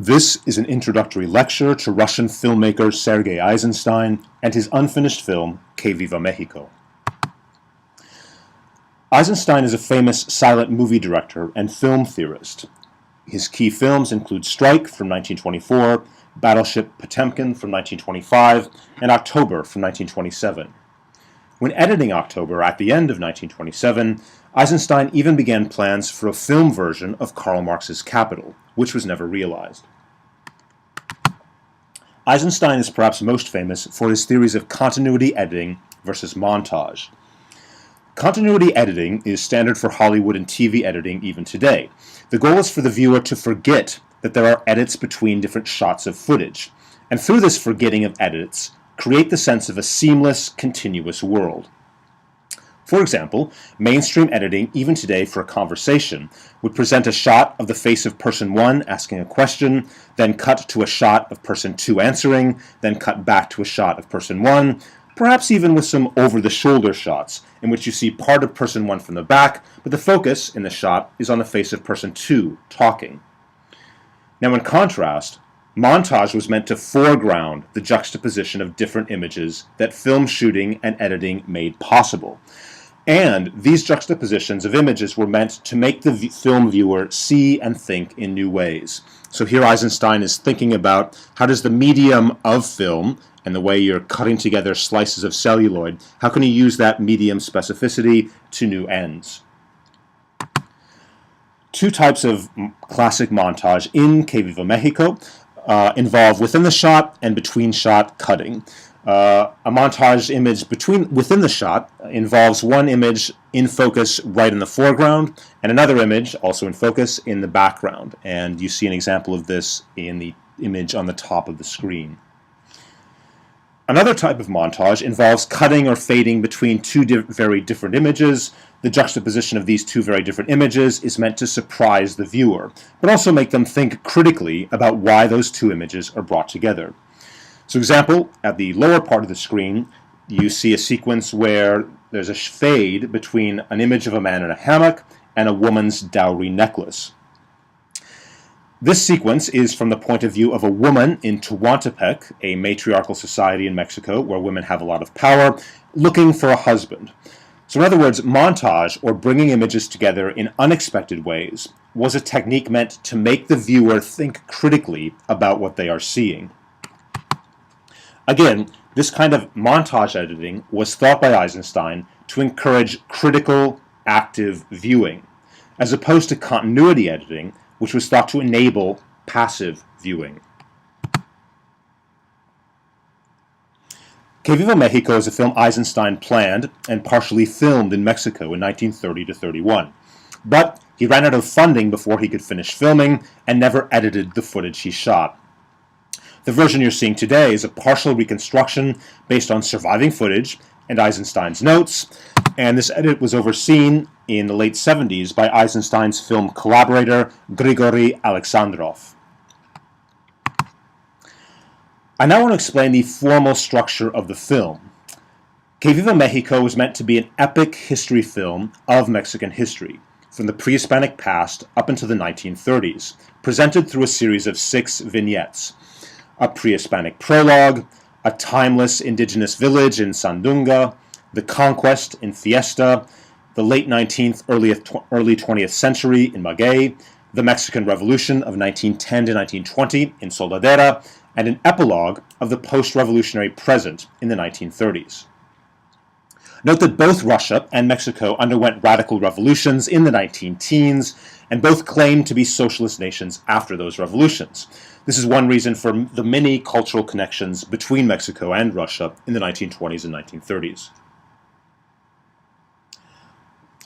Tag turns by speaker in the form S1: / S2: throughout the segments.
S1: This is an introductory lecture to Russian filmmaker Sergei Eisenstein and his unfinished film, QueVivaMexico. Eisenstein is a famous silent movie director and film theorist. His key films include Strike from 1924, Battleship Potemkin from 1925, and October from 1927. When editing October at the end of 1927, Eisenstein even began plans for a film version of Karl Marx's Capital, which was never realized. Eisenstein is perhaps most famous for his theories of continuity editing versus montage. Continuity editing is standard for Hollywood and TV editing even today. The goal is for the viewer to forget that there are edits between different shots of footage, and through this forgetting of edits, create the sense of a seamless, continuous world. For example, mainstream editing, even today for a conversation, would present a shot of the face of person 1 asking a question, then cut to a shot of person 2 answering, then cut back to a shot of person 1, perhaps even with some over-the-shoulder shots, in which you see part of person 1 from the back, but the focus in the shot is on the face of person 2 talking. Now in contrast, montage was meant to foreground the juxtaposition of different images that film shooting and editing made possible. And these juxtapositions of images were meant to make the film viewer see and think in new ways. So here Eisenstein is thinking about how does the medium of film and the way you're cutting together slices of celluloid, how can you use that medium specificity to new ends? Two types of classic montage in QueVivaMexico involve within the shot and between shot cutting. A montage image within the shot involves one image in focus right in the foreground and another image also in focus in the background. And you see an example of this in the image on the top of the screen. Another type of montage involves cutting or fading between two very different images. The juxtaposition of these two very different images is meant to surprise the viewer, but also make them think critically about why those two images are brought together. So example, at the lower part of the screen, you see a sequence where there's a fade between an image of a man in a hammock and a woman's dowry necklace. This sequence is from the point of view of a woman in Tehuantepec, a matriarchal society in Mexico where women have a lot of power, looking for a husband. So in other words, montage, or bringing images together in unexpected ways, was a technique meant to make the viewer think critically about what they are seeing. Again, this kind of montage editing was thought by Eisenstein to encourage critical, active viewing, as opposed to continuity editing, which was thought to enable passive viewing. QueVivaMexico is a film Eisenstein planned and partially filmed in Mexico in 1930 to 31. But he ran out of funding before he could finish filming and never edited the footage he shot. The version you're seeing today is a partial reconstruction based on surviving footage and Eisenstein's notes, and this edit was overseen in the late 70s by Eisenstein's film collaborator Grigory Alexandrov. I now want to explain the formal structure of the film. QueVivaMexico was meant to be an epic history film of Mexican history, from the pre-Hispanic past up until the 1930s, presented through a series of 6 vignettes. A pre-Hispanic prologue, a timeless indigenous village in Sandunga, the conquest in Fiesta, the late 19th, early 20th century in Maguey, the Mexican Revolution of 1910 to 1920 in Soldadera, and an epilogue of the post-revolutionary present in the 1930s. Note that both Russia and Mexico underwent radical revolutions in the 19-teens, and both claimed to be socialist nations after those revolutions. This is one reason for the many cultural connections between Mexico and Russia in the 1920s and 1930s.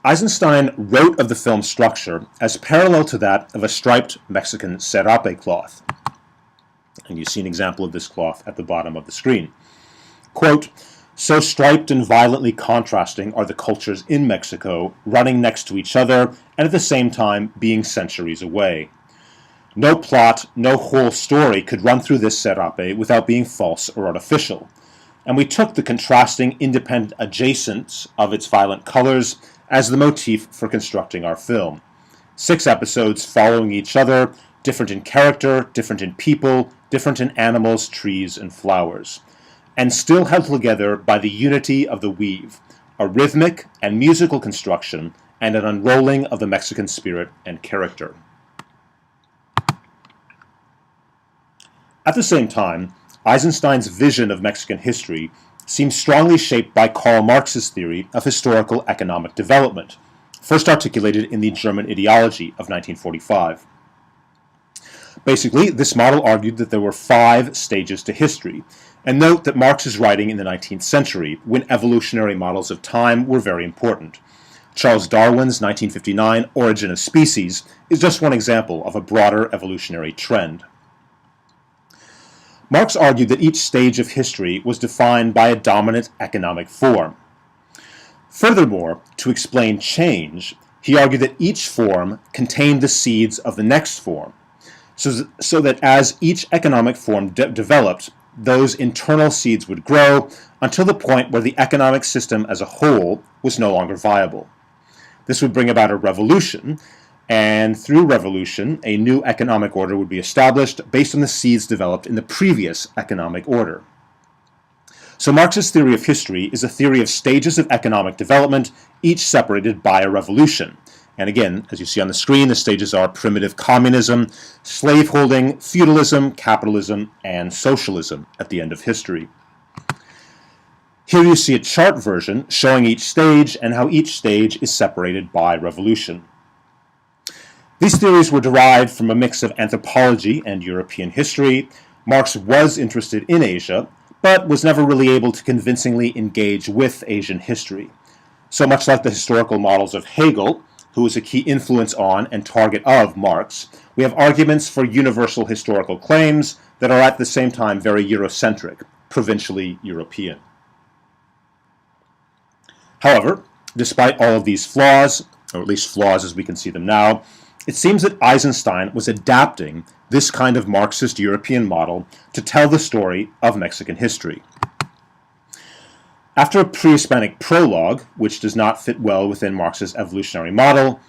S1: Eisenstein wrote of the film's structure as parallel to that of a striped Mexican serape cloth. And you see an example of this cloth at the bottom of the screen. Quote, "So striped and violently contrasting are the cultures in Mexico, running next to each other and at the same time being centuries away. No plot, no whole story could run through this serape without being false or artificial. And we took the contrasting, independent adjacents of its violent colors as the motif for constructing our film. 6 episodes following each other, different in character, different in people, different in animals, trees, and flowers, and still held together by the unity of the weave, a rhythmic and musical construction, and an unrolling of the Mexican spirit and character. At the same time, Eisenstein's vision of Mexican history seems strongly shaped by Karl Marx's theory of historical economic development, first articulated in the German Ideology of 1945. Basically, this model argued that there were 5 stages to history, and note that Marx is writing in the 19th century, when evolutionary models of time were very important. Charles Darwin's 1959 Origin of Species is just one example of a broader evolutionary trend. Marx argued that each stage of history was defined by a dominant economic form. Furthermore, to explain change, he argued that each form contained the seeds of the next form, so that as each economic form developed, those internal seeds would grow until the point where the economic system as a whole was no longer viable. This would bring about a revolution, and through revolution, a new economic order would be established based on the seeds developed in the previous economic order. So Marx's theory of history is a theory of stages of economic development, each separated by a revolution. And again, as you see on the screen, the stages are primitive communism, slaveholding, feudalism, capitalism, and socialism at the end of history. Here you see a chart version showing each stage and how each stage is separated by revolution. These theories were derived from a mix of anthropology and European history. Marx was interested in Asia, but was never really able to convincingly engage with Asian history. So much like the historical models of Hegel, who was a key influence on and target of Marx, we have arguments for universal historical claims that are at the same time very Eurocentric, provincially European. However, despite all of these flaws, or at least flaws as we can see them now, it seems that Eisenstein was adapting this kind of Marxist European model to tell the story of Mexican history. After a pre-Hispanic prologue, which does not fit well within Marx's evolutionary model,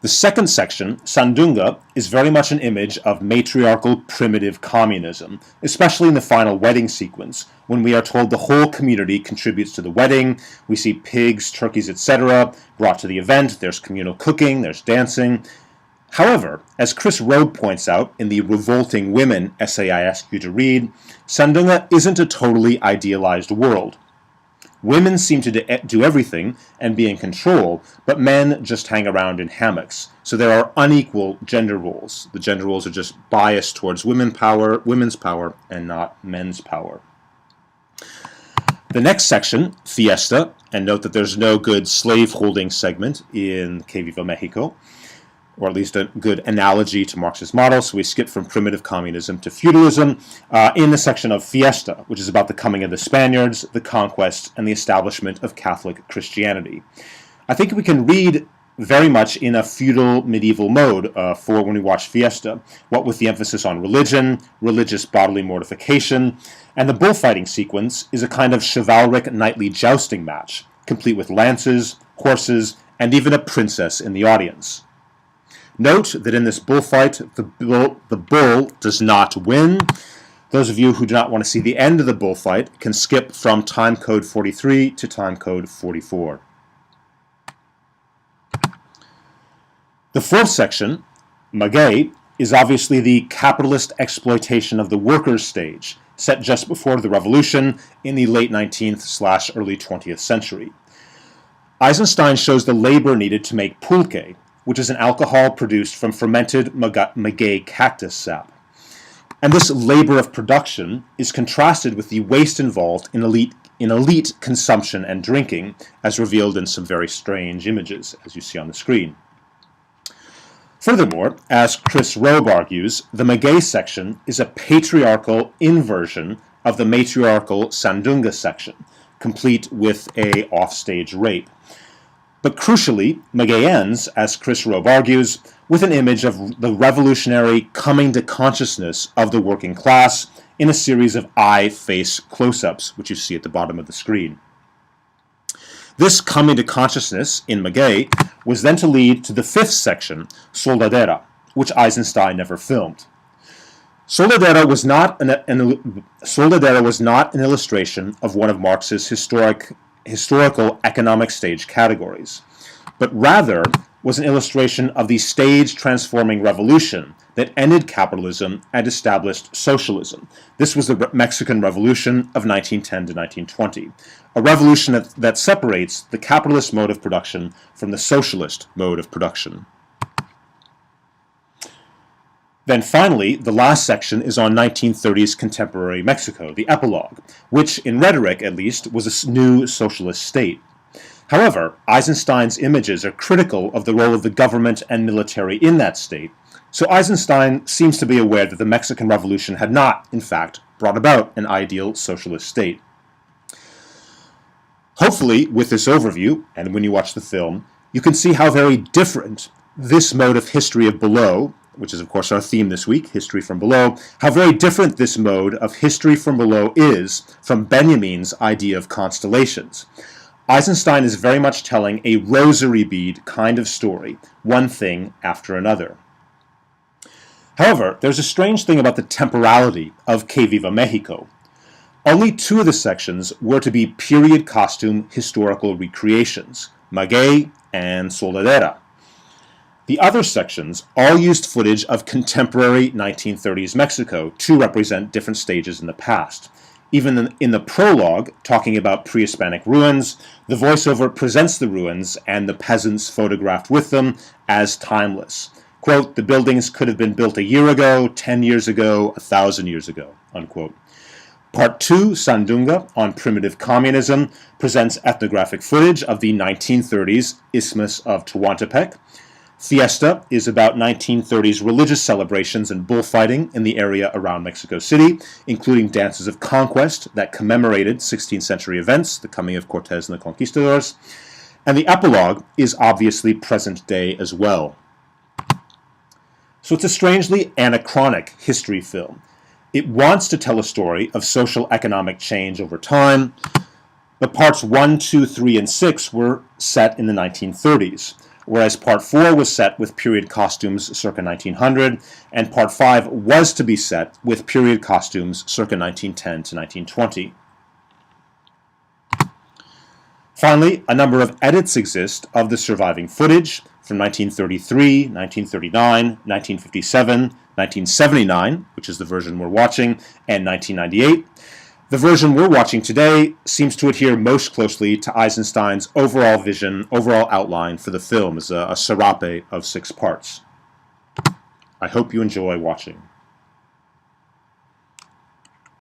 S1: the second section, Sandunga, is very much an image of matriarchal primitive communism, especially in the final wedding sequence, when we are told the whole community contributes to the wedding. We see pigs, turkeys, etc. brought to the event. There's communal cooking, there's dancing. However, as Chris Robe points out in the Revolting Women essay I ask you to read, Sandunga isn't a totally idealized world. Women seem to do everything and be in control, but men just hang around in hammocks. So there are unequal gender roles. The gender roles are just biased towards women's power, and not men's power. The next section, Fiesta, and note that there's no good slave-holding segment in QueVivaMexico, or at least a good analogy to Marx's model, so we skip from primitive communism to feudalism in the section of Fiesta, which is about the coming of the Spaniards, the conquest, and the establishment of Catholic Christianity. I think we can read very much in a feudal medieval mode for when we watch Fiesta, what with the emphasis on religion, religious bodily mortification, and the bullfighting sequence is a kind of chivalric knightly jousting match, complete with lances, horses, and even a princess in the audience. Note that in this bullfight, the bull does not win. Those of you who do not want to see the end of the bullfight can skip from time code 43 to time code 44. The fourth section, Maguey, is obviously the capitalist exploitation of the workers stage, set just before the revolution in the late 19th/early 20th century. Eisenstein shows the labor needed to make pulque, which is an alcohol produced from fermented maguey cactus sap. And this labor of production is contrasted with the waste involved in elite consumption and drinking, as revealed in some very strange images, as you see on the screen. Furthermore, as Chris Robe argues, the maguey section is a patriarchal inversion of the matriarchal Sandunga section, complete with a offstage rape. But crucially, Maguey ends, as Chris Robe argues, with an image of the revolutionary coming to consciousness of the working class in a series of eye-face close-ups, which you see at the bottom of the screen. This coming to consciousness in Maguey was then to lead to the fifth section, Soldadera, which Eisenstein never filmed. Soldadera was not an illustration of one of Marx's historical economic stage categories, but rather was an illustration of the stage-transforming revolution that ended capitalism and established socialism. This was the Mexican Revolution of 1910 to 1920, a revolution that separates the capitalist mode of production from the socialist mode of production. Then finally, the last section is on 1930s contemporary Mexico, the epilogue, which, in rhetoric at least, was a new socialist state. However, Eisenstein's images are critical of the role of the government and military in that state, so Eisenstein seems to be aware that the Mexican Revolution had not, in fact, brought about an ideal socialist state. Hopefully, with this overview, and when you watch the film, you can see how very different this mode of history of below, which is of course our theme this week, history from below, how very different this mode of history from below is from Benjamin's idea of constellations. Eisenstein is very much telling a rosary bead kind of story, one thing after another. However, there's a strange thing about the temporality of Que Viva Mexico. Only two of the sections were to be period costume historical recreations, Maguey and Soldadera. The other sections all used footage of contemporary 1930s Mexico to represent different stages in the past. Even in the prologue, talking about pre-Hispanic ruins, the voiceover presents the ruins and the peasants photographed with them as timeless. Quote, the buildings could have been built a year ago, 10 years ago, 1,000 years ago, unquote. Part 2, Sandunga, on primitive communism, presents ethnographic footage of the 1930s Isthmus of Tehuantepec. Fiesta is about 1930s religious celebrations and bullfighting in the area around Mexico City, including dances of conquest that commemorated 16th century events, the coming of Cortez and the conquistadors. And the epilogue is obviously present day as well. So it's a strangely anachronic history film. It wants to tell a story of social economic change over time, but parts 1, 2, 3, and 6 were set in the 1930s. Whereas Part 4 was set with period costumes circa 1900, and Part 5 was to be set with period costumes circa 1910 to 1920. Finally, a number of edits exist of the surviving footage from 1933, 1939, 1957, 1979, which is the version we're watching, and 1998. The version we're watching today seems to adhere most closely to Eisenstein's overall vision, overall outline for the film as a serape of 6 parts. I hope you enjoy watching.